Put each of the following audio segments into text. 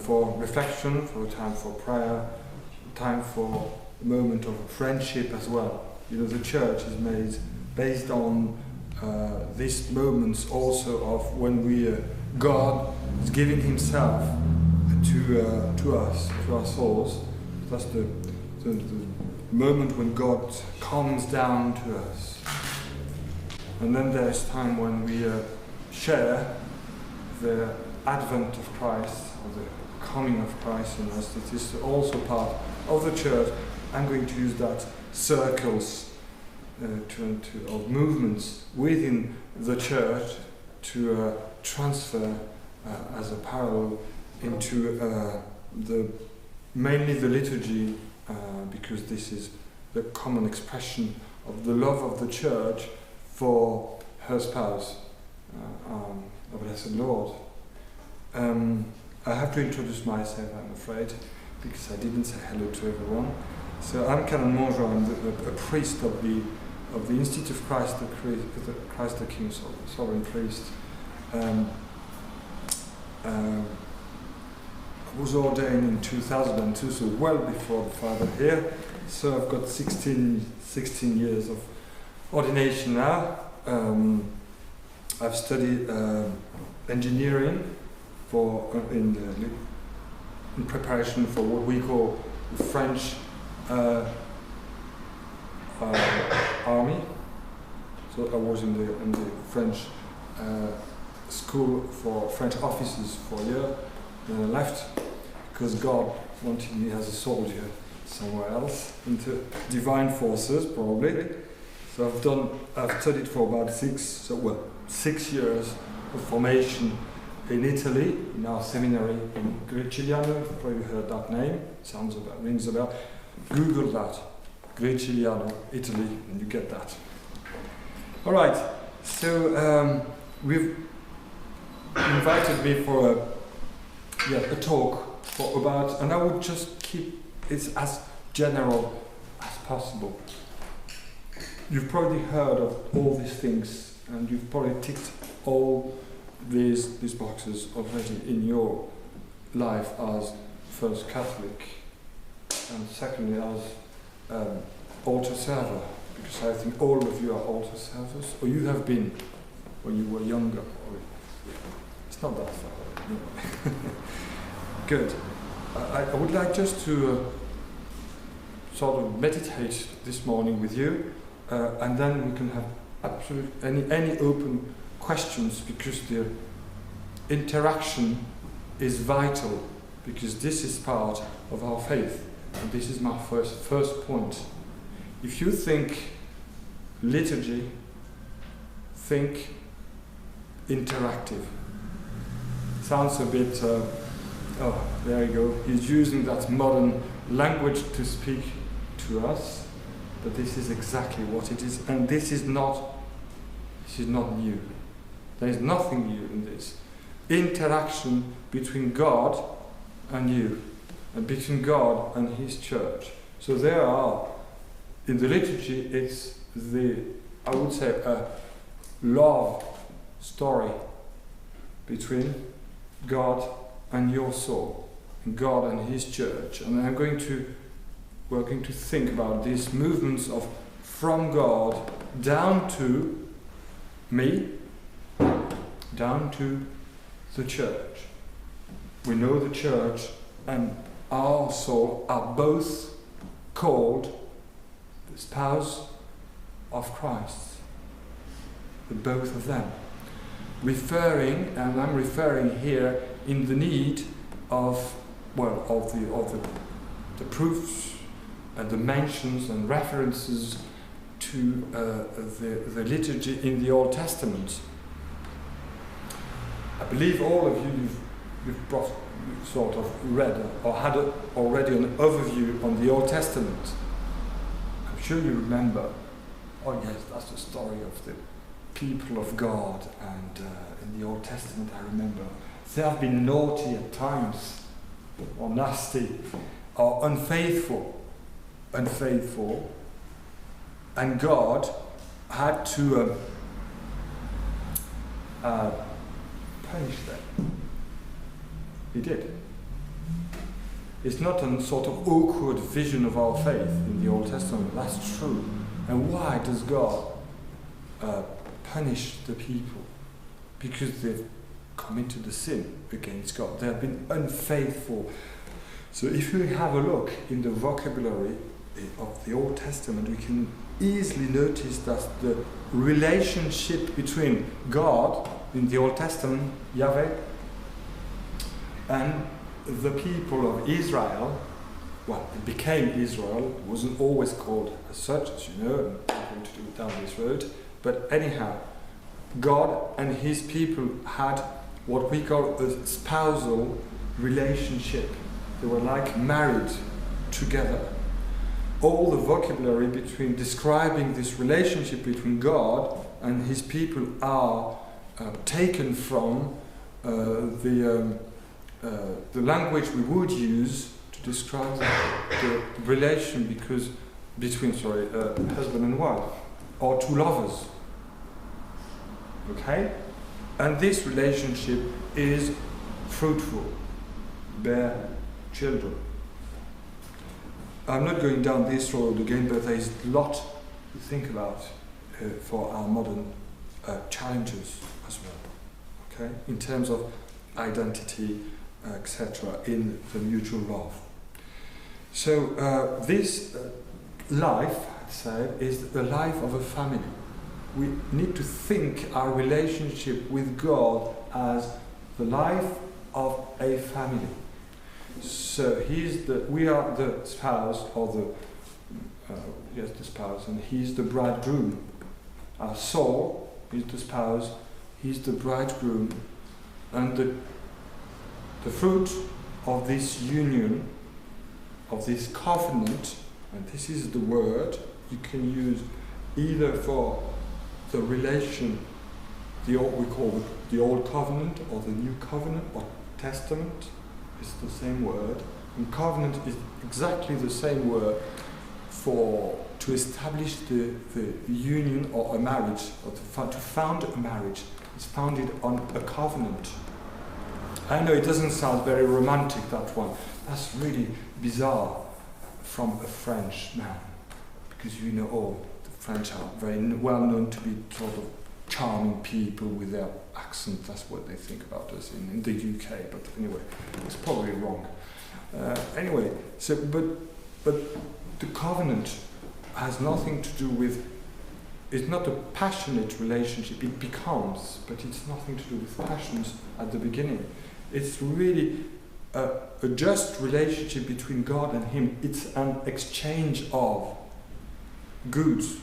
for reflection, for a time for prayer, time for a moment of friendship as well. You know, the church is made based on these moments also of when God is giving Himself to us, to our souls. That's the moment when God comes down to us. And then there's time when we share the advent of Christ, or the coming of Christ in us. It is also part of the church. I'm going to use that circles of movements within the church to transfer as a parallel into mainly the liturgy, because this is the common expression of the love of the church for her spouse, the Blessed Lord. I have to introduce myself, I'm afraid, because I didn't say hello to everyone. So I'm Kanik Montjean, I'm a priest of the Institute of Christ the King, sovereign priest. I was ordained in 2002, so well before the Father here. So I've got 16 years of ordination now. I've studied engineering in preparation for what we call the French army. So I was in the French school for French officers for a year. Then I left because God wanted me as a soldier somewhere else, into divine forces probably. So I've studied for about 6 years of formation in Italy, in our seminary in Erikslegionens. You've probably heard that name, rings a bell. Google that, Erikslegionens, Italy, and you get that. All right, so we've invited me for a talk about, and I would just keep it as general as possible. You've probably heard of all these things, and you've probably ticked all these boxes already in your life as first Catholic, and secondly as altar server, because I think all of you are altar servers, or you have been when you were younger. It's not that far. Good. I would like just to sort of meditate this morning with you, and then we can have any open questions, because the interaction is vital, because this is part of our faith, and this is my first point. If you think liturgy, think interactive. Sounds a bit, there you go. He's using that modern language to speak to us, but this is exactly what it is, and this is not new. There is nothing new in this. Interaction between God and you, and between God and His church. So there are, in the liturgy, it's I would say, a love story between God and your soul, and God and His church. And we're going to think about these movements of from God down to me, down to the church. We know the church and our soul are both called the spouse of Christ. The both of them. I'm referring here in the need of the proofs and the mentions and references to the liturgy in the Old Testament. I believe all of you've sort of read or had already an overview on the Old Testament. I'm sure you remember, oh yes, that's the story of the people of God, and in the Old Testament I remember they have been naughty at times, or nasty, or unfaithful, and God had to punish them. He did. It's not a sort of awkward vision of our faith in the Old Testament. That's true. And why does God punish the people? Because they've committed a sin against God. They have been unfaithful. So if we have a look in the vocabulary of the Old Testament, we can easily notice that the relationship between God in the Old Testament, Yahweh, and the people of Israel, well, it became Israel, it wasn't always called as such, as you know, and I'm going to do it down this road, but anyhow, God and his people had what we call a spousal relationship. They were like married together. All the vocabulary between describing this relationship between God and his people are taken from the language we would use to describe the relation between husband and wife, or two lovers. Okay? And this relationship is fruitful, bear children. I'm not going down this road again, but there is a lot to think about for our modern challenges as well, okay? In terms of identity, etc., in the mutual love. So this life, I'd say, is the life of a family. We need to think our relationship with God as the life of a family. So we are the spouse, or the spouse, and he's the bridegroom. Our soul is the spouse, he's the bridegroom, and the fruit of this union, of this covenant, and this is the word you can use either for the relation, we call the Old Covenant, or the New Covenant, or Testament. It's the same word. And covenant is exactly the same word to establish the union or a marriage, or to found a marriage. It's founded on a covenant. I know it doesn't sound very romantic, that one. That's really bizarre from a French man, because you know, the French are very well known to be sort of charming people with their accent. That's what they think about us in the UK, but anyway, it's probably wrong. Anyway, so but the covenant has nothing to do with, it's not a passionate relationship, it becomes, but it's nothing to do with passions at the beginning. It's really a just relationship between God and him. It's an exchange of goods,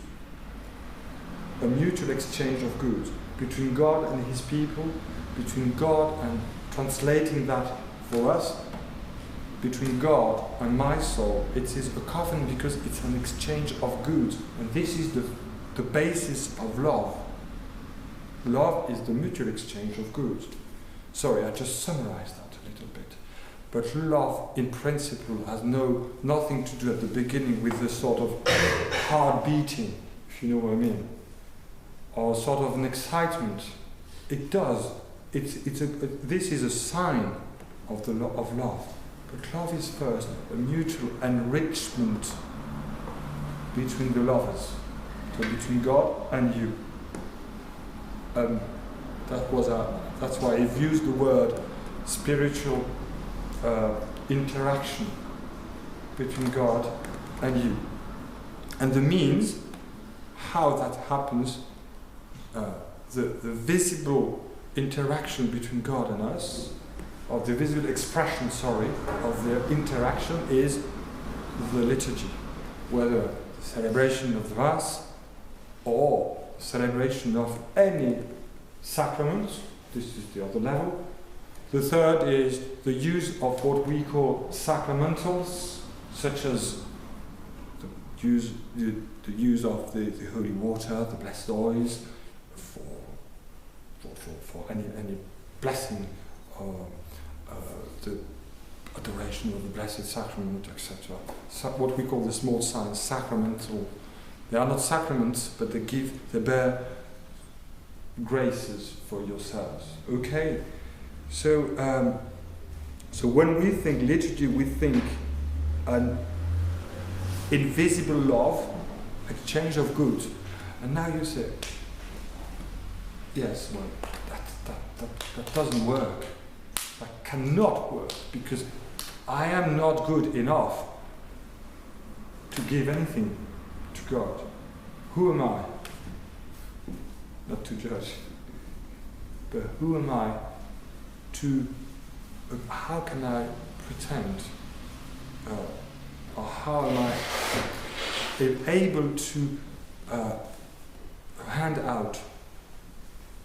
a mutual exchange of goods between God and his people, between God and, translating that for us, between God and my soul. It is a covenant because it's an exchange of goods, and this is the basis of love. Love is the mutual exchange of goods. Sorry, I just summarized that a little bit. But love, in principle, has nothing to do at the beginning with the sort of heart beating, if you know what I mean, or sort of an excitement. It does. This is a sign of of love. But love is first a mutual enrichment between the lovers, so between God and you. That's why I've used the word spiritual interaction between God and you. And the means how that happens, the visible interaction between God and us, or the visible expression, of the interaction is the liturgy, whether the celebration of the Mass or celebration of any sacrament. This is the other level. The third is the use of what we call sacramentals, such as the use of the holy water, the blessed oils, for any blessing, the adoration of the Blessed Sacrament, etc. So what we call the small signs, sacramental. They are not sacraments, but they bear graces for yourselves. Okay? So So when we think liturgy, we think an invisible love, exchange of goods. And now you say, yes, well, that doesn't work. That cannot work, because I am not good enough to give anything to God. Who am I? Not to judge, but who am I to, how can I pretend, or how am I able to hand out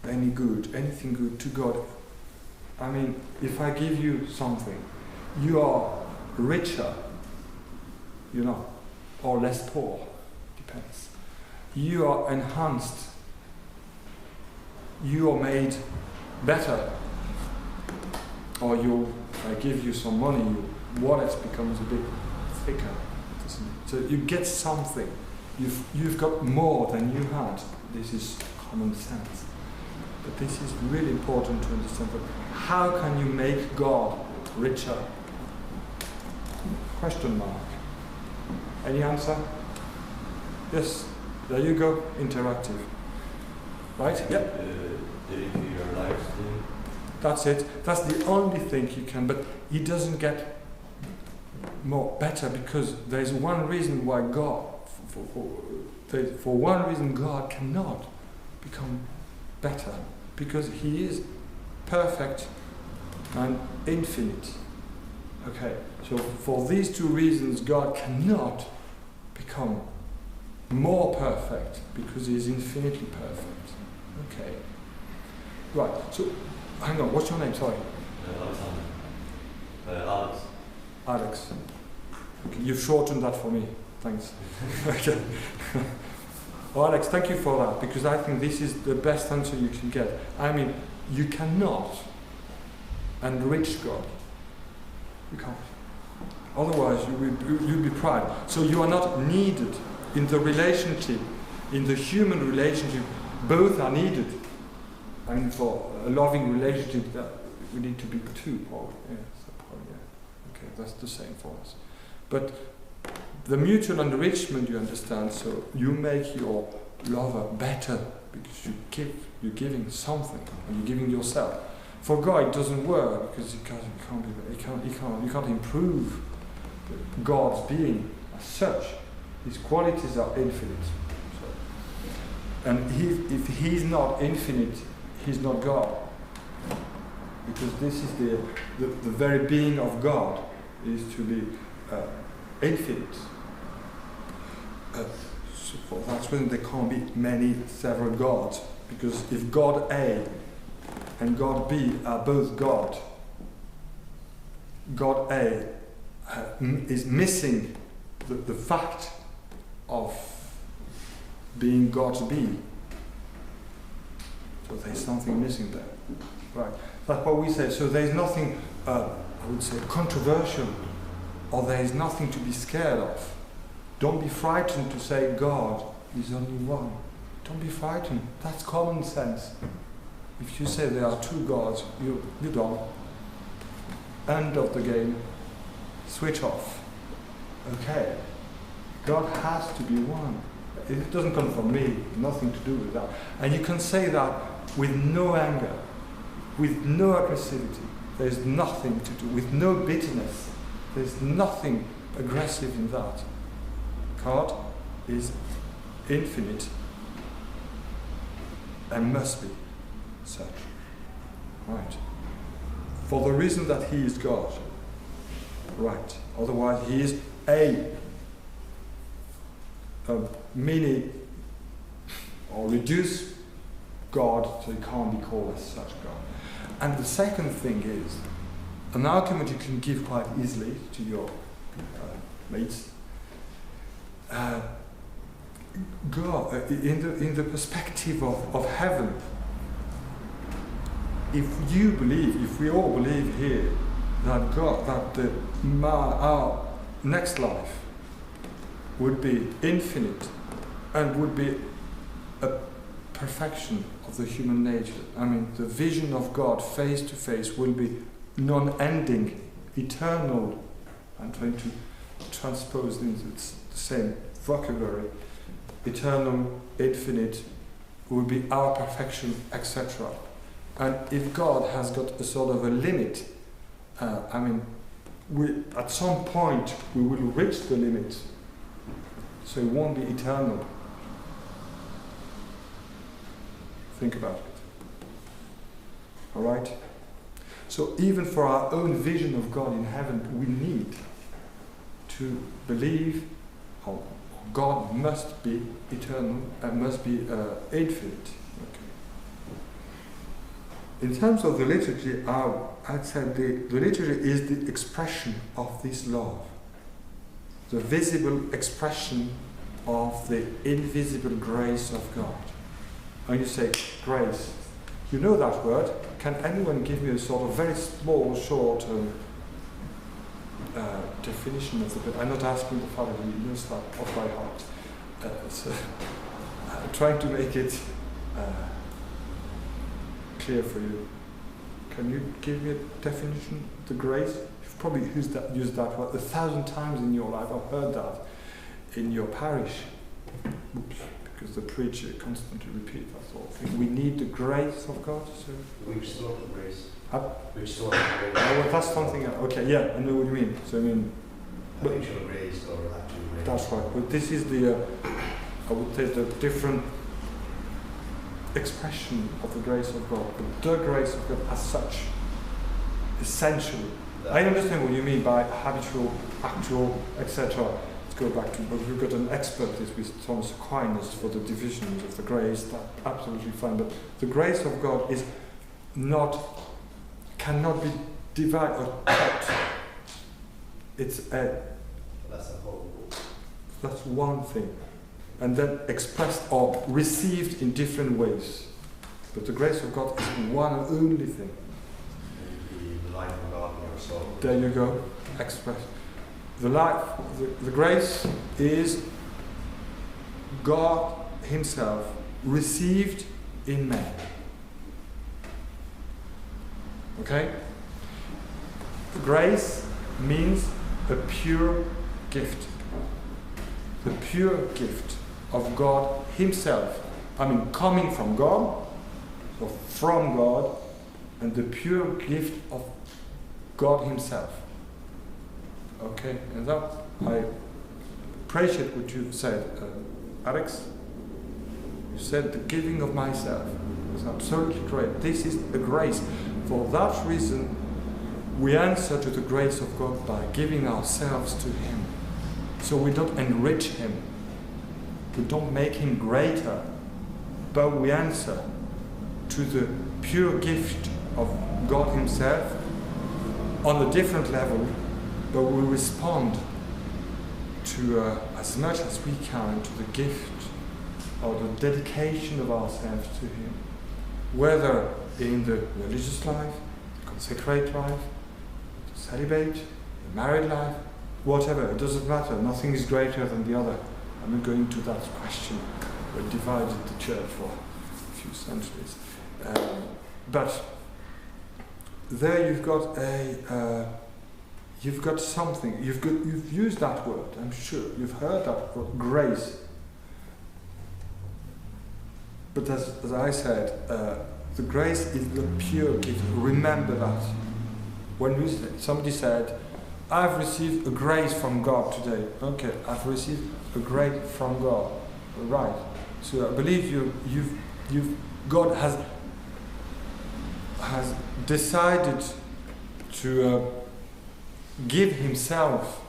anything good to God? I mean, if I give you something, you are richer, or less poor, depends. You are enhanced, you are made better, or I give you some money, your wallet becomes a bit thicker, doesn't it? So you get something, you've got more than you had. This is common sense. But this is really important to understand. But how can you make God richer? Question mark. Any answer? Yes, there you go, interactive. Right? Yep. Dedicate your lives to Him. That's it. That's the only thing you can, but it doesn't get better, because there's one reason why God, for one reason God cannot become better, because He is perfect and infinite. Okay, so for these two reasons God cannot become more perfect, because He is infinitely perfect. Okay. Right, so hang on, what's your name? Sorry. Alex. Alex. Okay, you've shortened that for me. Thanks. Okay. Well, Alex, thank you for that, because I think this is the best answer you can get. I mean, you cannot enrich God. You can't. Otherwise, you'll be proud. So you are not needed in the relationship, in the human relationship. Both are needed. And for a loving relationship, we need to be two. Or, yeah, okay, that's the same for us. But the mutual enrichment, you understand, so you make your lover better because you're giving something, and you're giving yourself. For God, it doesn't work, because you can't improve God's being as such. His qualities are infinite. So, and if He's not infinite, He's not God. Because this is the very being of God, is to be infinite. So for that's when there can't be several gods, because if God A and God B are both God, God A is missing the fact of being God B. So there's something missing there. Right. That's what we say. So there's nothing, I would say, controversial, or there is nothing to be scared of. Don't be frightened to say God is only one. Don't be frightened. That's common sense. If you say there are two gods, you don't. End of the game. Switch off. Okay. God has to be one. It doesn't come from me. Nothing to do with that. And you can say that with no anger, with no aggressivity. There's nothing to do, with no bitterness. There's nothing aggressive in that. God is infinite and must be such. Right. For the reason that He is God. Right. Otherwise He is a mini or reduced God, so He can't be called as such God. And the second thing is an argument you can give quite easily to your mates. God, in the perspective of heaven, if we all believe here that God, that our next life would be infinite and would be a perfection of the human nature. I mean, the vision of God face to face will be non-ending. eternal, I'm trying to transpose into the same vocabulary, eternal, infinite, will be our perfection, etc. And if God has got a sort of a limit, at some point we will reach the limit, so it won't be eternal. Think about it. All right? So even for our own vision of God in heaven, we need to believe God must be eternal and must be infinite. Okay. In terms of the liturgy, I'd say the liturgy is the expression of this love, the visible expression of the invisible grace of God. And you say, grace, you know that word. Can anyone give me a sort of very small, short definition of the word? I'm not asking the Father, he knows that off by heart. So I'm trying to make it clear for you. Can you give me a definition of the grace? You've probably used that word 1,000 times in your life. I've heard that in your parish. Oops. Because the preacher constantly repeats that sort of thing. We need the grace of God. So Which sort of grace? Which sort of grace? Oh, well, that's something else. Okay, yeah, I know what you mean. So I mean, habitual grace or actual grace. That's right. But this is the, I would say, the different expression of the grace of God. But the grace of God as such, essentially. I understand what you mean by habitual, actual, etc. Go back to, but we've got an expert with Thomas Aquinas for the divisions of the grace. That's absolutely fine. But the grace of God is cannot be divided or cut. That's a whole. That's one thing, and then expressed or received in different ways. But the grace of God is one and only thing. The life of God in your soul. There you go. Expressed. The life, the grace is God Himself received in man. Okay? The grace means a pure gift. The pure gift of God Himself. Coming from God, or from God, and the pure gift of God Himself. Okay, and that I appreciate what you said, Eriks. You said the giving of myself is absolutely great. This is a grace. For that reason, we answer to the grace of God by giving ourselves to Him. So we don't enrich Him, we don't make Him greater, but we answer to the pure gift of God Himself on a different level. But we respond to, as much as we can, to the gift or the dedication of ourselves to Him. Whether in the religious life, the consecrate life, the celibate, the married life, whatever, it doesn't matter. Nothing is greater than the other. I'm not going to that question. We divided the church for a few centuries. But there you've got you've got something, you've used that word, I'm sure, you've heard that word, grace. But as I said, the grace is the pure gift. Remember that. When somebody said, I've received a grace from God today. Okay, I've received a grace from God. Right. So I believe God has decided to give Himself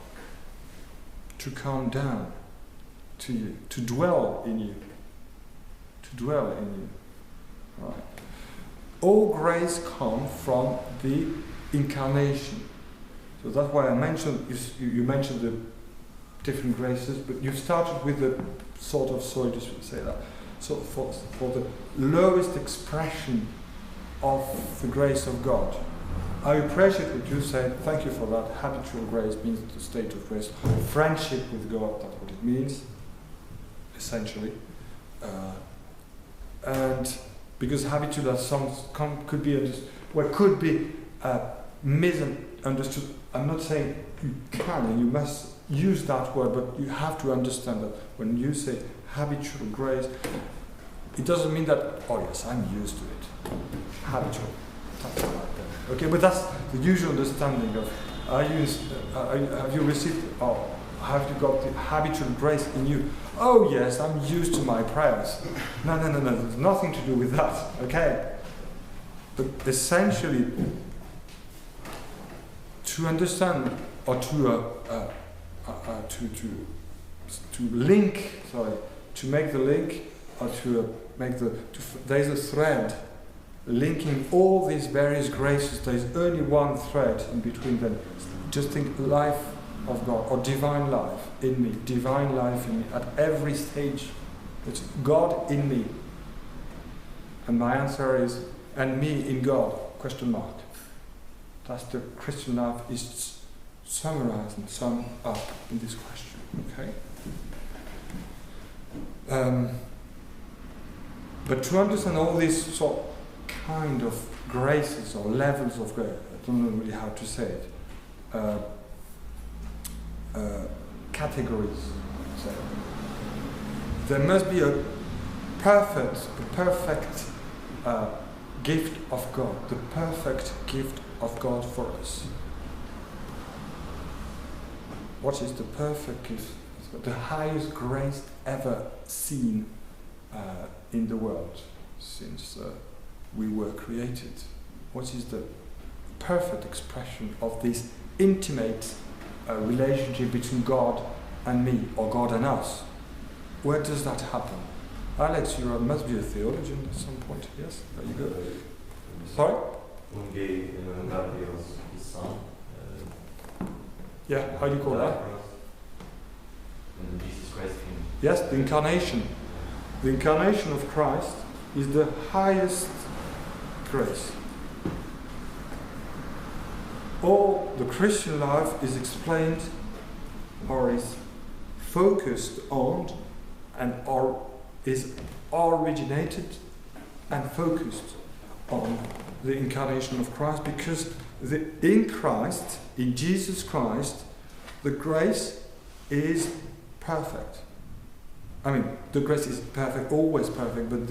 to come down to you, to dwell in you. To dwell in you. Right. All grace comes from the incarnation. So that's why I mentioned, you mentioned the different graces, but you started with the sort of, so I just would say that, so for the lowest expression of the grace of God. I appreciate what you said, thank you for that. Habitual grace means the state of grace. Friendship with God, that's what it means, essentially. And because habitual could be understood. I'm not saying you can and you must use that word, but you have to understand that when you say habitual grace, it doesn't mean that, oh yes, I'm used to it. Habitual. Okay, but that's the usual understanding of, have you received, oh, have you got the habitual grace in you? Oh yes, I'm used to my prayers. No, there's nothing to do with that, okay? But essentially, to understand, or to link, to make the link, or there's a thread linking all these various graces. There's only one thread in between them. Just think life of God, or divine life in me, divine life in me, at every stage. It's God in me. And my answer is, and me in God, question mark. That's the Christian life is summarized and summed up in this question, okay? But to understand all these sort kind of graces or levels of grace, I don't know really how to say it, categories, say. There must be a perfect gift of God, the perfect gift of God for us. What is the perfect gift? The highest grace ever seen in the world since we were created. What is the perfect expression of this intimate relationship between God and me, or God and us? Where does that happen? Alex, you must be a theologian at some point, yes? There you go. Sorry? God gave us his son. Yeah, how do you call that? When Jesus Christ came. Yes, the incarnation. The incarnation of Christ is the highest grace. All the Christian life is explained or is focused on and is originated and focused on the incarnation of Christ, because in Christ, in Jesus Christ, the grace is perfect. I mean, the grace is perfect, always perfect, but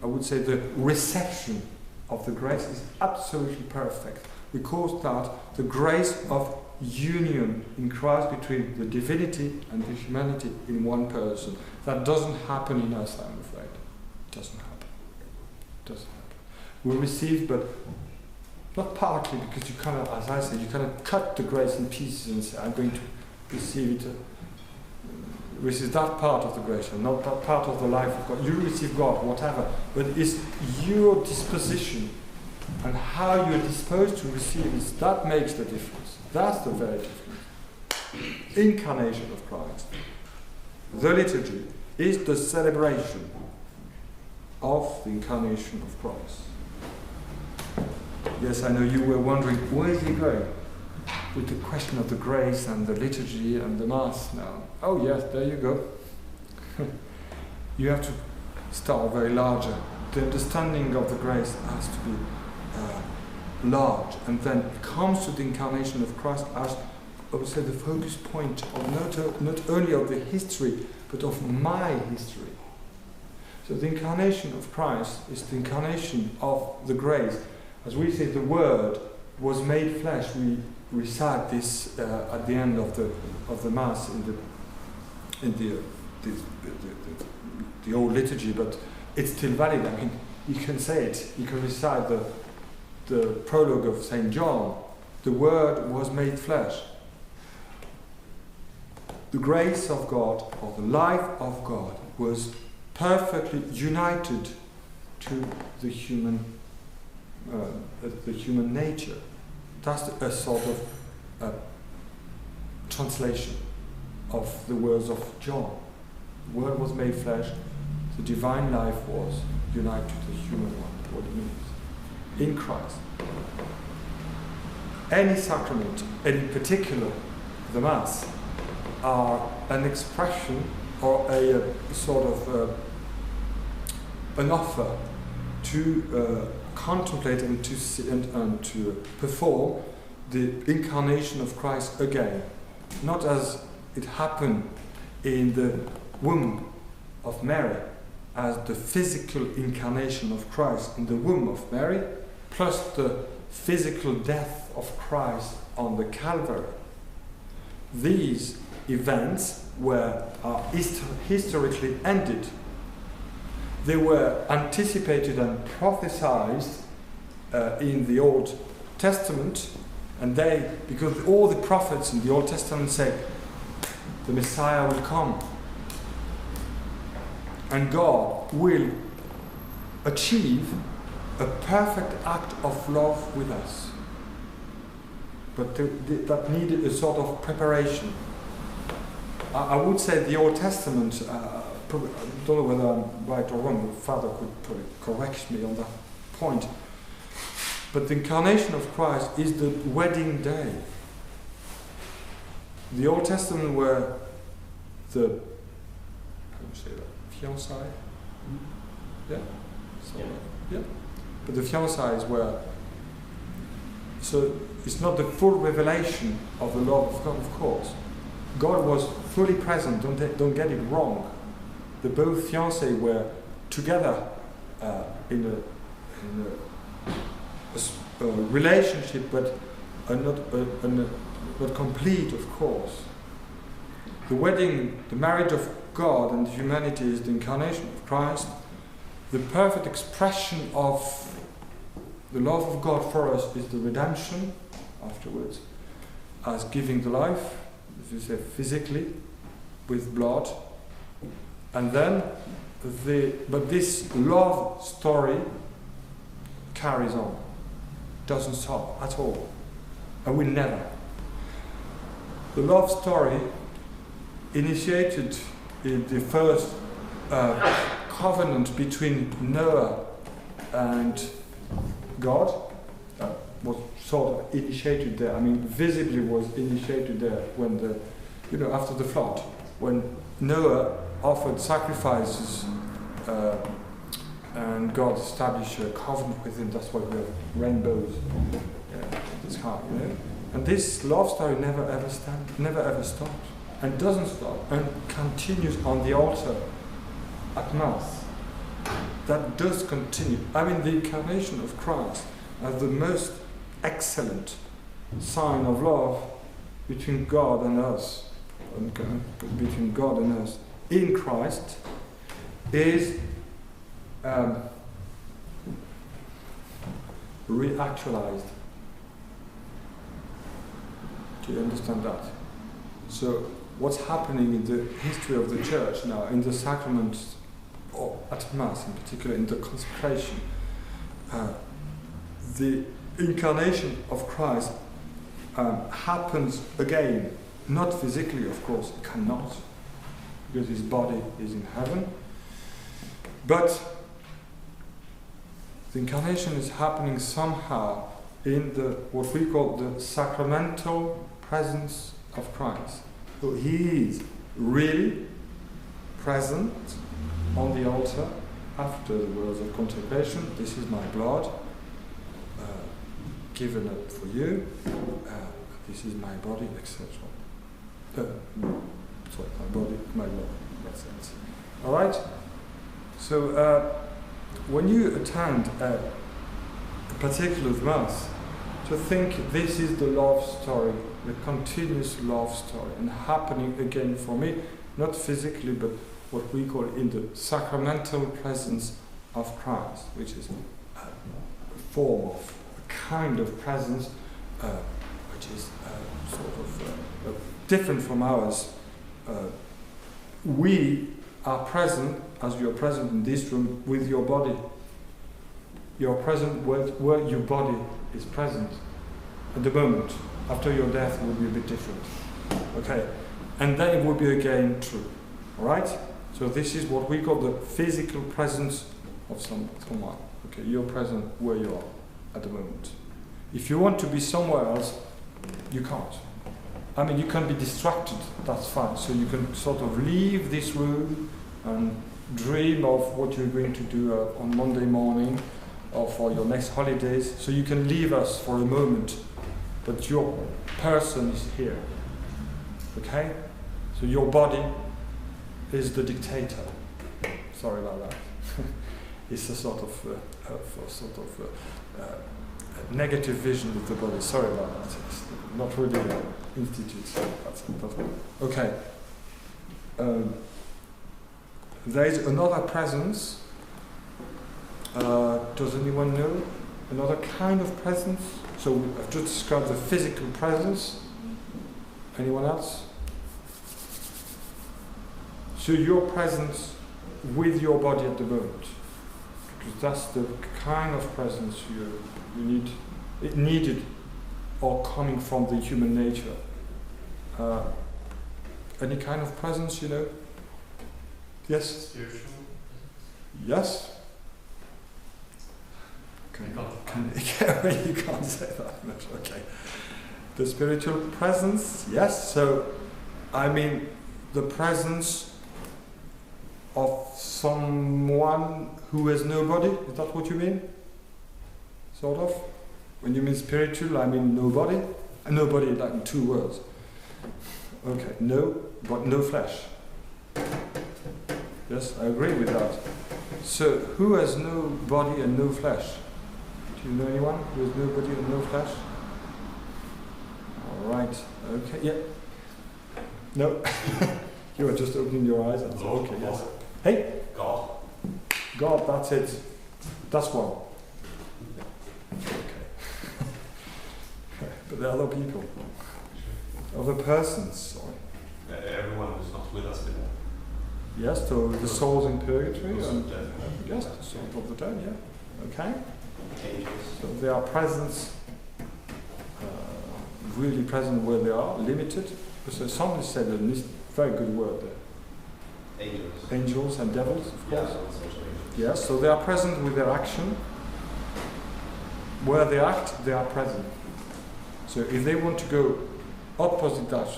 I would say the reception of the grace is absolutely perfect. We call that the grace of union in Christ between the divinity and the humanity in one person. That doesn't happen in us, I'm afraid. It doesn't happen. It doesn't happen. We receive, but not partly, because you kind of, as I said, you kind of cut the grace in pieces and say, I'm going to receive it. Receive that part of the grace, and not that part of the life of God. You receive God, whatever, but it's your disposition and how you're disposed to receive it that makes the difference. That's the very difference. Incarnation of Christ. The liturgy is the celebration of the incarnation of Christ. Yes, I know you were wondering, where is he going with the question of the grace and the liturgy and the Mass now? Oh yes, there you go. You have to start very larger. The understanding of the grace has to be large, and then it comes to the incarnation of Christ as, I would say, the focus point of not only of the history, but of my history. So the incarnation of Christ is the incarnation of the grace. As we say, the Word was made flesh. We recite this at the end of the Mass in the old liturgy, but it's still valid. I mean, you can say it. You can recite the prologue of St. John. The Word was made flesh. The grace of God, or the life of God, was perfectly united to the human nature. That's a sort of translation of the words of John. The Word was made flesh. The divine life was united to the human one. What it means in Christ. Any sacrament, and in particular the Mass, are an expression or a sort of an offer to contemplate and to see and to perform the incarnation of Christ again, not as it happened in the womb of Mary, as the physical incarnation of Christ in the womb of Mary, plus the physical death of Christ on the Calvary. These events are historically ended. They were anticipated and prophesied in the Old Testament, and because all the prophets in the Old Testament say the Messiah will come and God will achieve a perfect act of love with us. But that needed a sort of preparation. I would say the Old Testament, I don't know whether I'm right or wrong, the Father could probably correct me on that point, but the incarnation of Christ is the wedding day. The Old Testament were the, how do you say that, fiancé? Yeah? So, yeah. But the fiancés were, so it's not the full revelation of the love of God, of course. God was fully present, don't get it wrong. The both fiancés were together in a relationship, but not complete, of course. The wedding, the marriage of God and humanity is the incarnation of Christ. The perfect expression of the love of God for us is the redemption afterwards, as giving the life, as you say, physically, with blood. And then, but this love story carries on, doesn't stop at all, and will never. The love story initiated in the first covenant between Noah and God, was sort of initiated there. I mean, visibly was initiated there when after the flood, when Noah offered sacrifices and God established a covenant with him. That's why we have rainbows in the sky, And this love story never ever stops, and doesn't stop, and continues on the altar at Mass. That does continue. I mean, the incarnation of Christ as the most excellent sign of love between God and us, between God and us in Christ, is reactualized. Do you understand that? So what's happening in the history of the Church now, in the sacraments, or at Mass in particular, in the consecration, the incarnation of Christ happens again, not physically, of course, it cannot, because his body is in heaven, but the incarnation is happening somehow in the what we call the sacramental presence of Christ. So he is really present on the altar after the words of consecration. This is my blood given up for you. This is my body, etc. Sorry, my body, my blood. That's it. All right. So when you attend a particular Mass, to think this is the love story, the continuous love story, and happening again for me, not physically, but what we call in the sacramental presence of Christ, which is a form of, a kind of presence, which is sort of different from ours. We are present, as you are present in this room, with your body. You are present where your body is present at the moment. After your death, it will be a bit different. Okay, and then it will be again true. All right. So this is what we call the physical presence of someone. Okay, you're present where you are at the moment. If you want to be somewhere else, you can't. I mean, you can be distracted, that's fine. So you can sort of leave this room and dream of what you're going to do on Monday morning or for your next holidays. So you can leave us for a moment but your person is here. Okay? So your body is the dictator. Sorry about that. It's a sort of a negative vision of the body. Sorry about that. It's not really an institute. Okay. There is another presence. Does anyone know another kind of presence? So I've just described the physical presence. Anyone else? So your presence with your body at the moment, because that's the kind of presence you need. It needed, or coming from the human nature. Any kind of presence, you know? Yes. Spiritual. Yes. You can't say that much. Okay. The spiritual presence, yes. So, I mean, the presence of someone who has no body. Is that what you mean? Sort of. When you mean spiritual, I mean nobody. Nobody, like in 2 words. Okay. No, but no flesh. Yes, I agree with that. So, who has no body and no flesh? Do you know anyone who has no body and no flesh? All right. Okay. Yeah. No. You were just opening your eyes and said, okay, yes. Hey? God. God, that's it. That's one. Okay. But there are other people. Other persons, sorry. Everyone who's not with us anymore. Yes, so the souls in purgatory. Those And, who are dead. yes, the souls of the dead, yeah. Okay. Angels. So they are presence, really present where they are, limited. So somebody said a very good word there. Angels. Angels and devils, of Yeah, course. social angels. Yes, so they are present with their action. Where they act, they are present. So if they want to go opposite that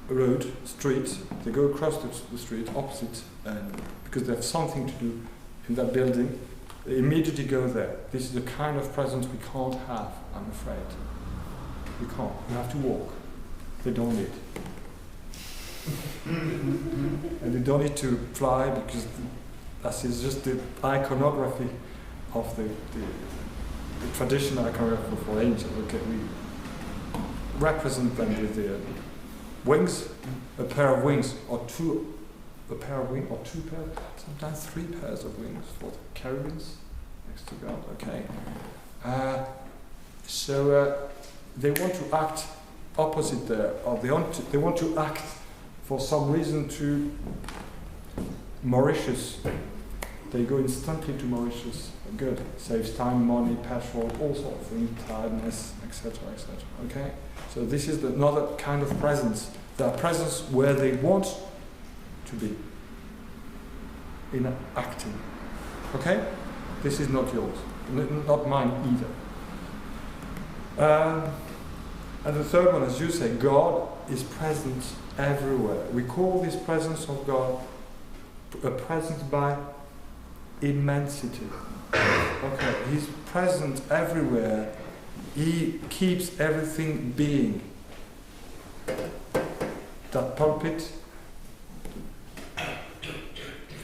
road, street, they go across the street, opposite, and because they have something to do in that building, they immediately go there. This is the kind of presence we can't have, I'm afraid. We can't. We have to walk. They don't need. And they don't need to fly because that is just the iconography of the traditional iconography for angels. Okay, we represent them with the wings, a pair of wings, or two, a pair of wings, or 2 pairs, sometimes 3 pairs of wings for the cherubims next to God. Okay, so they want to act opposite there, or they want to act for some reason to Mauritius. They go instantly to Mauritius. Good, saves time, money, petrol, all sorts of things, tiredness, etc., etc. Okay, so this is another kind of presence. Their presence where they want to be in acting. Okay, this is not yours, not mine either. And the third one, as you say, God is present everywhere. We call this presence of God a presence by immensity. Okay, He's present everywhere. He keeps everything being. That pulpit,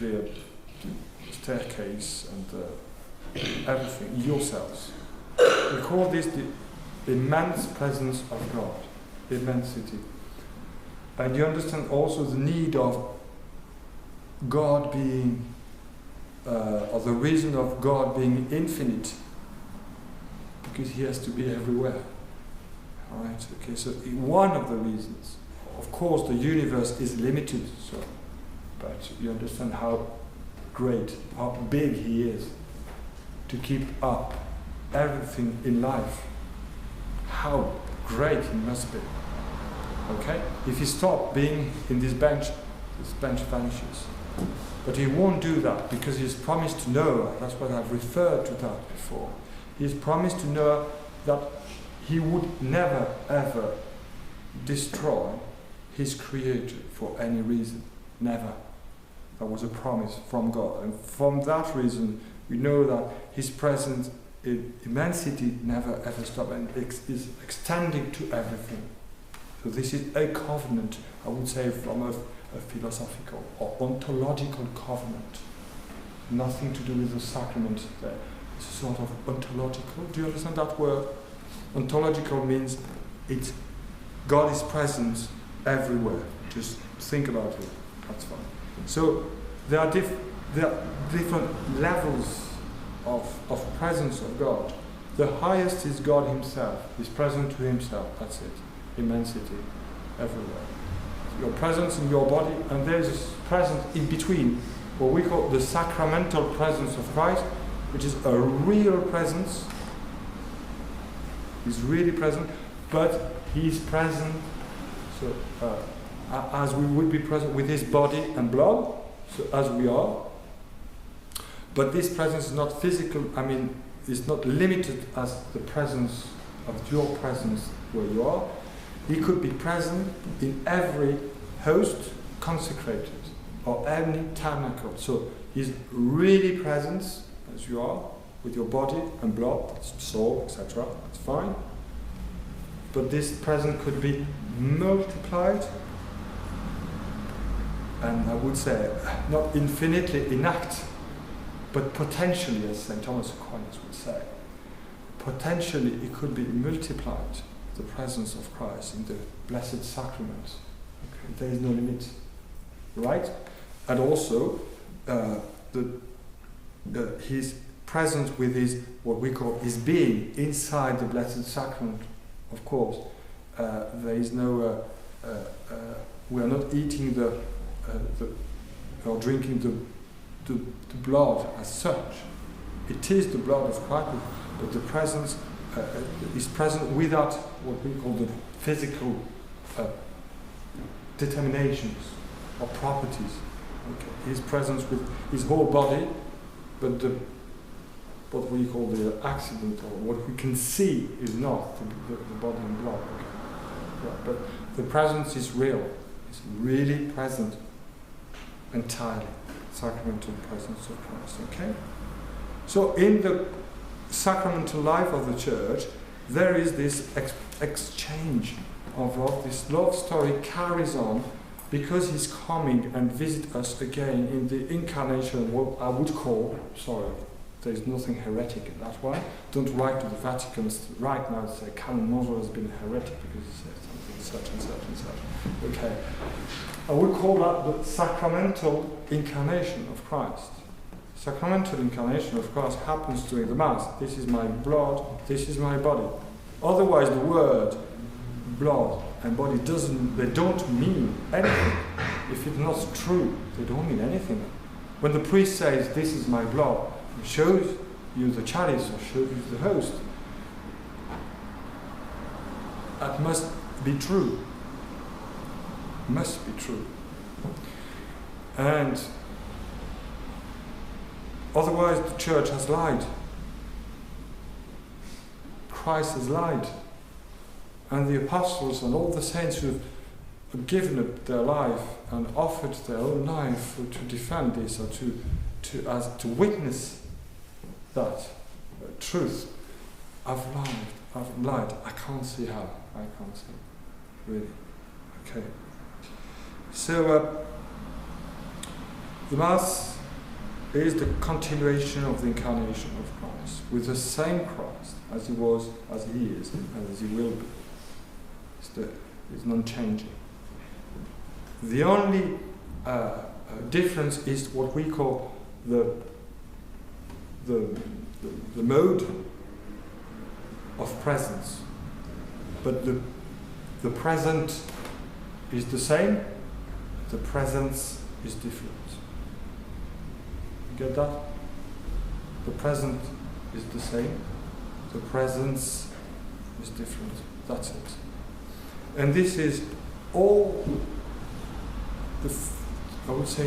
the staircase, and everything, yourselves. We call this the immense presence of God, immensity. And you understand also the need of God being, or the reason of God being infinite, because He has to be everywhere. Alright, okay, so one of the reasons, of course the universe is limited, so, but you understand how great, how big He is to keep up everything in life. How great He must be. Okay? If He stopped being in this bench vanishes. But He won't do that because He's promised to Noah. That's what I've referred to that before. He's promised to Noah that He would never ever destroy His creator for any reason. Never. That was a promise from God. And from that reason, we know that His presence immensity never ever stops and is extending to everything. So this is a covenant, I would say, from a philosophical or ontological covenant. Nothing to do with the sacrament there. It's a sort of ontological. Do you understand that word? Ontological means God is present everywhere. Just think about it. That's fine. So there are different levels of presence of God. The highest is God Himself. He's present to Himself. That's it. Immensity everywhere. Your presence in your body, and there is a presence in between, what we call the sacramental presence of Christ, which is a real presence. He's really present, but He's present so as we would be present with His body and blood, so as we are. But this presence is not physical, it's not limited as the presence of your presence where you are. He could be present in every host consecrated or any tabernacle. So He's really present as you are with your body and blood, soul, etc. That's fine. But this presence could be multiplied, and I would say not infinitely in act, but potentially, as St. Thomas Aquinas would say, potentially it could be multiplied, the presence of Christ in the Blessed Sacrament. Okay. There is no limit, right? And also, His presence with His, what we call His being, inside the Blessed Sacrament, of course. There is no, we are not eating or drinking the blood as such. It is the blood of Christ, but the presence is present without what we call the physical determinations or properties. Okay. His presence with His whole body, but what we call the accident or what we can see is not the body and blood. Okay. Yeah, but the presence is real. It's really present entirely. Sacramental presence of Christ. Okay? So in the sacramental life of the Church, there is this exchange of love. This love story carries on because He's coming and visit us again in the incarnation, what I would call, sorry, there is nothing heretic in that one. Don't write to the Vatican right now and say Kanik Montjean has been a heretic because he said something such and such and such. Okay. I would call that the sacramental incarnation of Christ. Sacramental incarnation of Christ happens during the Mass. This is my blood, this is my body. Otherwise the word blood and body they don't mean anything. If it's not true, they don't mean anything. When the priest says, this is my blood, he shows you the chalice or shows you the host. That must be true. Must be true. And otherwise the Church has lied. Christ has lied. And the apostles and all the saints who have given up their life and offered their own life to defend this or to witness that truth, I've lied. I can't see how. I can't see. Really. Okay. So the Mass is the continuation of the incarnation of Christ, with the same Christ as He was, as He is, and as He will be. It's non-changing. The only difference is what we call the mode of presence. But the present is the same, the presence is different. You get that? The present is the same, the presence is different. That's it. And this is all I would say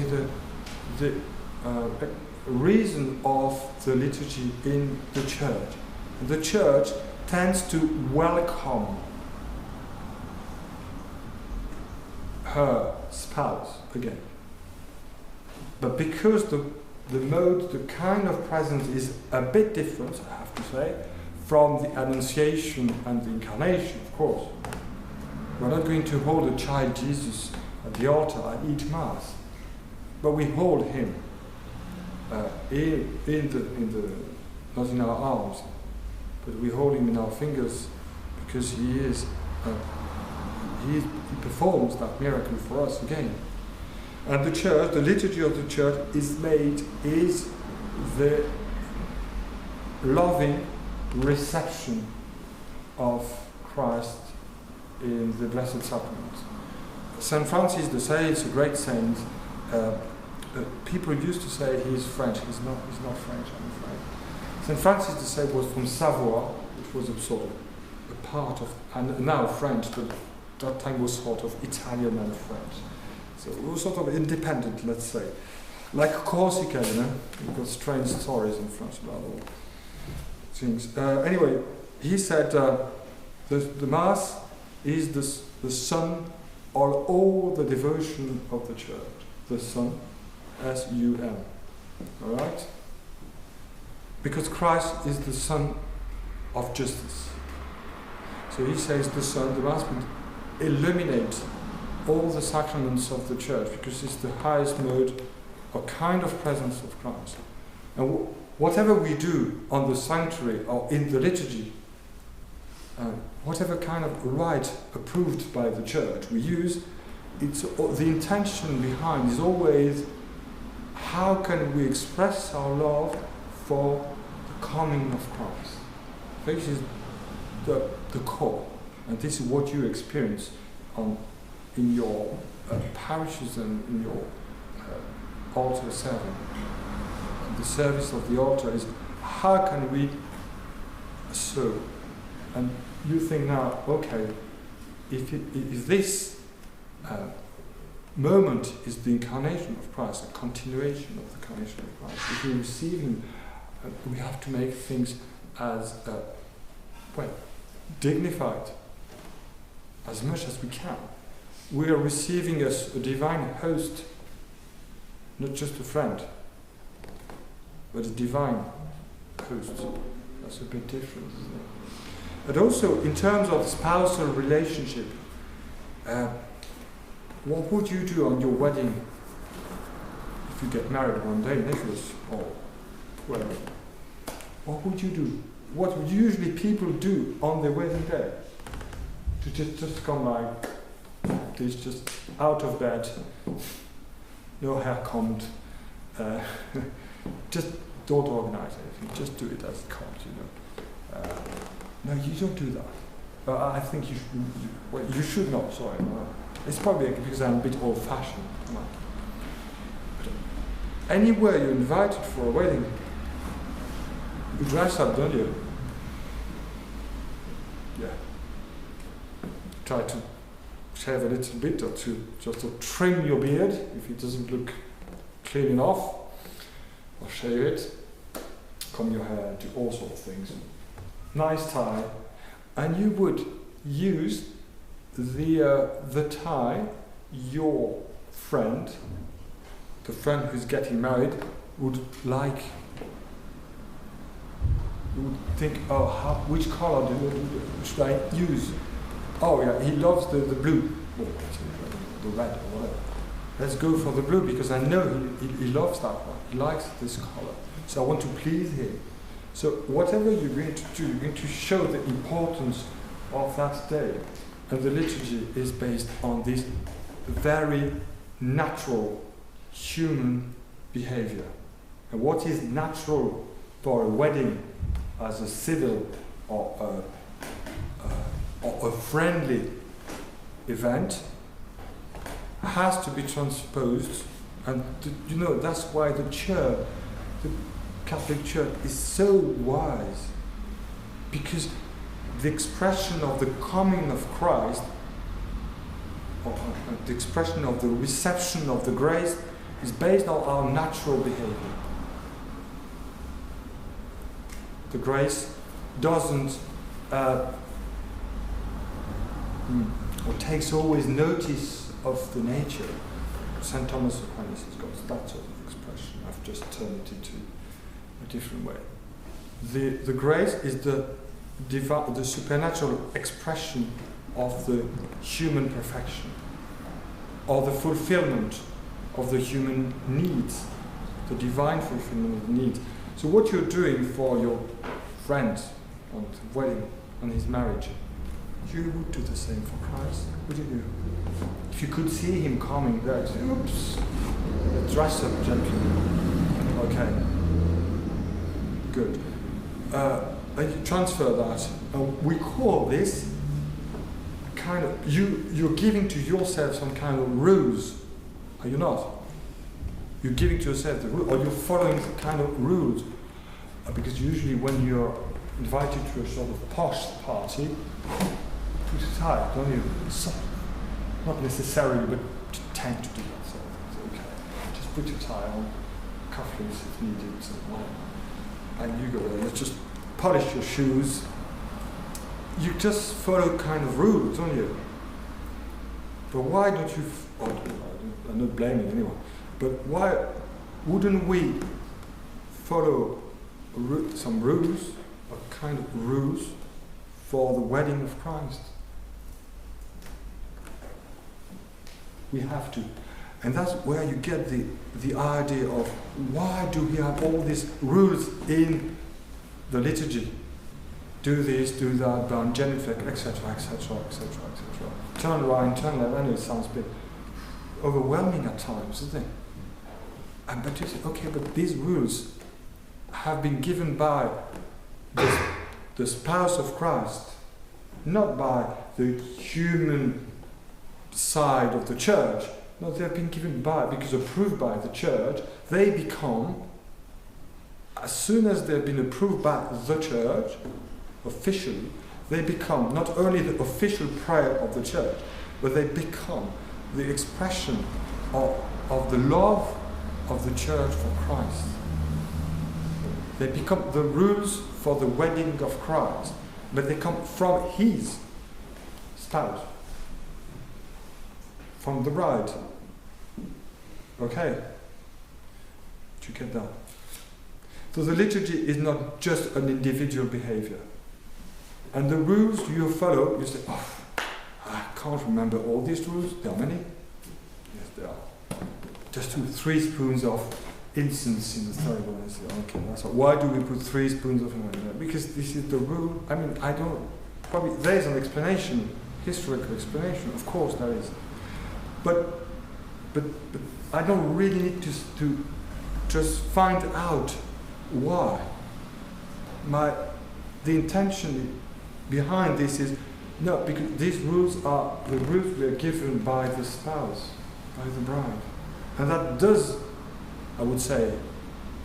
the reason of the liturgy in the Church. The Church tends to welcome her spouse again. But because the mode, the kind of presence is a bit different, I have to say, from the Annunciation and the Incarnation, of course. We're not going to hold a child Jesus at the altar at each Mass, but we hold him not in our arms, but we hold him in our fingers because he performs that miracle for us again. And the church, the liturgy of the church is the loving reception of Christ in the Blessed Sacrament. St. Francis de Sales, a great saint, people used to say he's French. He's not French, I'm afraid. St. Francis de Sales was from Savoy, which was a sort of a part of, and now French, but that time was sort of Italian and French. So it was sort of independent, let's say. Like Corsica, you know, you've got strange stories in France about all things. Anyway, he said the Mass is the sun or all the devotion of the church. The sun, S-U-N. Alright? Because Christ is the sun of justice. So he says the sun, the Mass would illuminate all the sacraments of the church because it's the highest mode or kind of presence of Christ. And whatever we do on the sanctuary or in the liturgy, whatever kind of rite approved by the church we use, the intention behind is always how can we express our love for the coming of Christ. This is the core, and this is what you experience in your parishes and in your altar serving. The service of the altar is how can we serve? And you think now, okay, if this moment is the incarnation of Christ, a continuation of the incarnation of Christ, if we receive him, we have to make things as dignified as much as we can. We are receiving a divine host, not just a friend, but a divine host. That's a bit different, isn't it? But also, in terms of spousal relationship, what would you do on your wedding if you get married one day, Nicholas, or whoever? What would you do? What would usually people do on their wedding day? To just come like this, just out of bed, no hair combed, just don't organize anything, just do it as it comes, you know. No, you don't do that. I think you should. Well, you should not. Sorry, it's probably because I'm a bit old-fashioned. But anywhere you're invited for a wedding, you dress up, don't you? Yeah. Try to shave a little bit, or just to trim your beard if it doesn't look clean enough, or shave it, comb your hair, do all sorts of things. Nice tie, and you would use the tie your friend, the friend who's getting married, would like. You would think, oh, which color should I use? Oh yeah, he loves the blue, or the red, or whatever. Let's go for the blue because I know he loves that one. He likes this color, so I want to please him. So whatever you're going to do, you're going to show the importance of that day. And the liturgy is based on this very natural human behavior. And what is natural for a wedding as a civil or a friendly event has to be transposed. And you know, that's why the church, the Catholic Church is so wise, because the expression of the coming of Christ, or the expression of the reception of the grace, is based on our natural behavior. The grace doesn't, or takes always notice of the nature. St. Thomas Aquinas has got that sort of expression. I've just turned it into a different way. The grace is the supernatural expression of the human perfection, or the fulfillment of the human needs, the divine fulfillment of needs. So what you're doing for your friend on the wedding, on his marriage, you would do the same for Christ, wouldn't you? If you could see him coming there, say, oops, dress up gentleman. Okay, good. And you transfer that. We call this kind of, you're giving to yourself some kind of rules, are you not? You're giving to yourself the rule, or you're following the kind of rules. Because usually when you're invited to a sort of posh party, put a tie, don't you? So, not necessarily, but you tend to do that. So it's okay. Just put your tie on, cufflinks if needed, and you go there. You just polish your shoes. You just follow kind of rules, don't you? But why don't you? I'm not blaming anyone. But why wouldn't we follow some rules, a kind of rules, for the wedding of Christ? We have to. And that's where you get the idea of why do we have all these rules in the liturgy? Do this, do that, bound, genuflect, etc., etc., etc., etc. Turn right, turn left. I know it sounds a bit overwhelming at times, isn't it? But you say, okay, but these rules have been given by the spouse of Christ, not by the human side of the church. No, they've been given by, because approved by the church, they become, as soon as they've been approved by the church, officially, they become not only the official prayer of the church, but they become the expression of the love of the church for Christ. They become the rules for the wedding of Christ, but they come from his spouse, from the bride. Okay? Do you get that? So the liturgy is not just an individual behavior. And the rules you follow, you say, oh, I can't remember all these rules. There are many. Yes, there are. Just 3 spoons of incense in the third one. I say, okay, that's all. Why do we put 3 spoons of incense? Because this is the rule. I mean, probably there's an explanation, historical explanation, of course there is. But I don't really need to just find out why. The intention behind this is, no, because these rules are the rules we are given by the spouse, by the bride. And that does, I would say,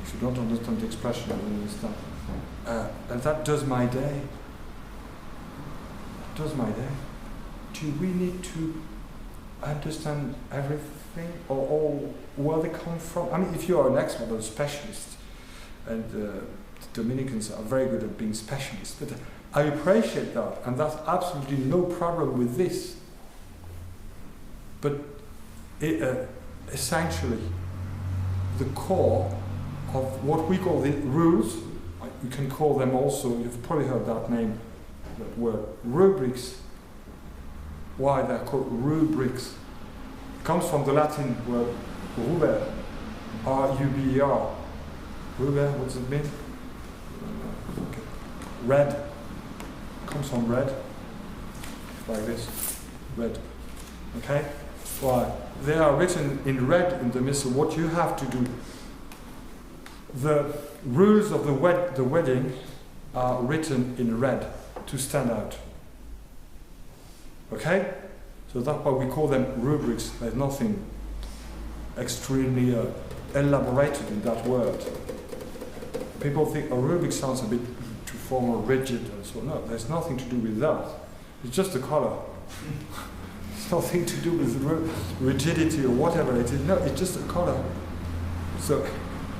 if you don't understand the expression, I don't understand. And that does my day. That does my day. Do we need to understand everything or where they come from? I mean, if you are an expert or a specialist, and the Dominicans are very good at being specialists, but I appreciate that, and that's absolutely no problem with this. But essentially, the core of what we call the rules, you can call them also, you've probably heard that name, that word, rubrics. Why they're called rubrics? It comes from the Latin word ruber, R-U-B-E-R. Ruber, what does it mean? Okay. Red. Comes from red. Like this. Red. Okay? Why? They are written in red in the missal. What you have to do. The rules of the wedding are written in red to stand out. Okay? So that's why we call them rubrics. There's nothing extremely elaborated in that word. People think a rubric sounds a bit too formal, rigid, and so on. No, there's nothing to do with that. It's just a color. It's nothing to do with rigidity or whatever it is. No, it's just a color. So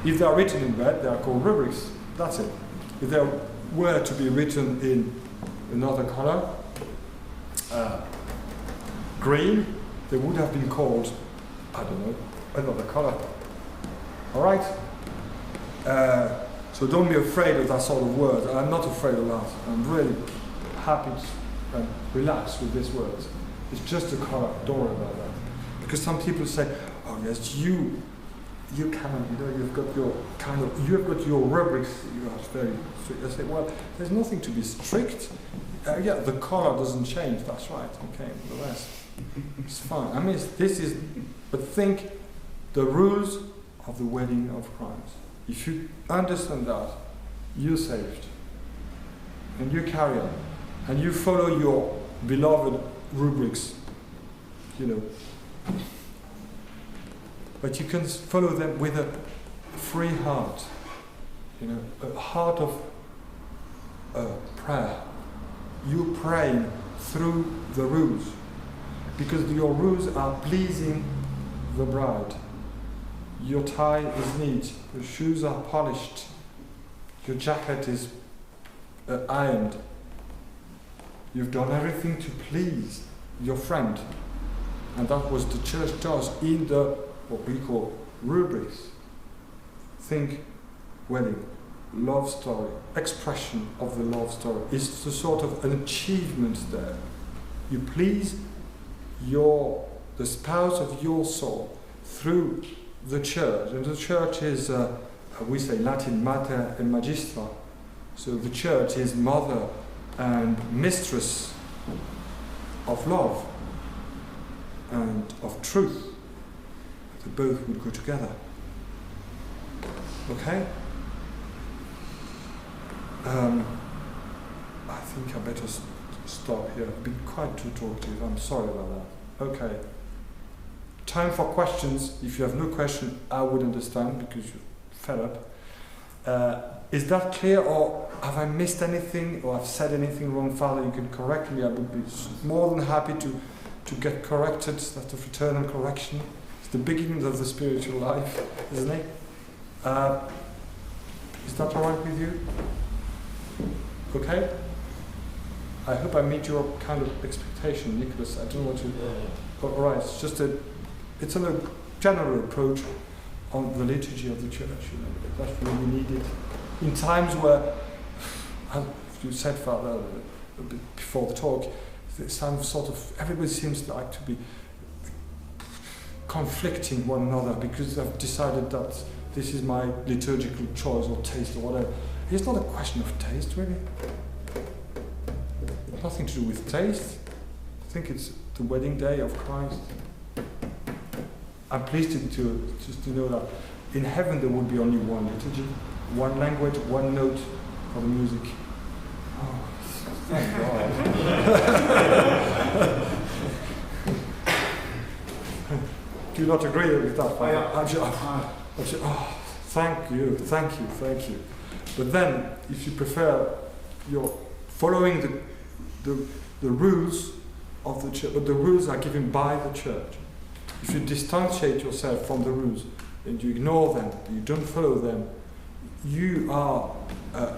if they are written in red, they are called rubrics. That's it. If they were to be written in another color, green, they would have been called I don't know, another color. All right? So don't be afraid of that sort of word. I'm not afraid of that. I'm really happy and relaxed with these words. It's just a color. Don't worry about that. Because some people say, oh yes, you can, you've got your rubrics, you are very strict. I say, well, there's nothing to be strict. Yeah, the color doesn't change, that's right, okay, the rest, it's fine. I mean, but think the rules of the wedding of Christ. If you understand that, you're saved. And you carry on. And you follow your beloved rubrics, But you can follow them with a free heart, a heart of prayer. You pray through the rules, because your rules are pleasing the bride. Your tie is neat, your shoes are polished, your jacket is ironed. You've done everything to please your friend. And that was the church does in the what we call rubrics. Think wedding, love story, expression of the love story. It's the sort of an achievement there. You please the spouse of your soul through the church. And the church is, we say Latin, mater and magistra. So the church is mother and mistress of love and of truth. They both would go together. Okay? I think I better stop here. I've been quite too talkative. I'm sorry about that. Okay. Time for questions. If you have no question, I would understand because you're fed up. Is that clear, or have I missed anything, or I've said anything wrong, Father? You can correct me. I would be more than happy to get corrected. That's a fraternal correction. It's the beginning of the spiritual life, isn't it? Is that all right with you? Okay? I hope I meet your kind of expectation, Nicholas. I don't want to. All right. It's just it's a general approach on the liturgy of the church. That's really needed in times where, as you said, Father, a bit before the talk, some sort of everybody seems like to be conflicting one another because they've decided that this is my liturgical choice or taste or whatever. It's not a question of taste, really. Nothing to do with taste. I think it's the wedding day of Christ. I'm pleased to know that in heaven there will be only one liturgy, one language, one note for the music. Oh, thank God. Do you not agree with that? Thank you. But then, if you prefer, you're following the rules of the church, but the rules are given by the church. If you distantiate yourself from the rules and you ignore them, you don't follow them, you are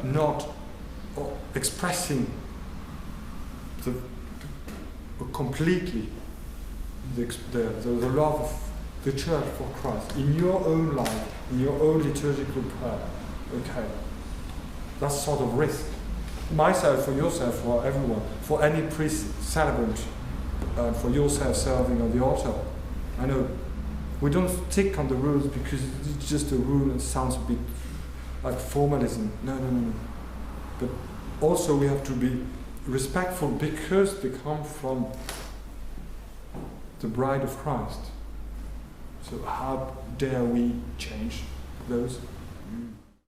not expressing completely the love of the church for Christ in your own life, in your own liturgical prayer. Okay, that's sort of risk. Myself, for yourself, for everyone, for any priest celebrant, for yourself serving on the altar. I know we don't stick on the rules because it's just a rule and sounds a bit like formalism. No. But also we have to be respectful because they come from the bride of Christ. So how dare we change those?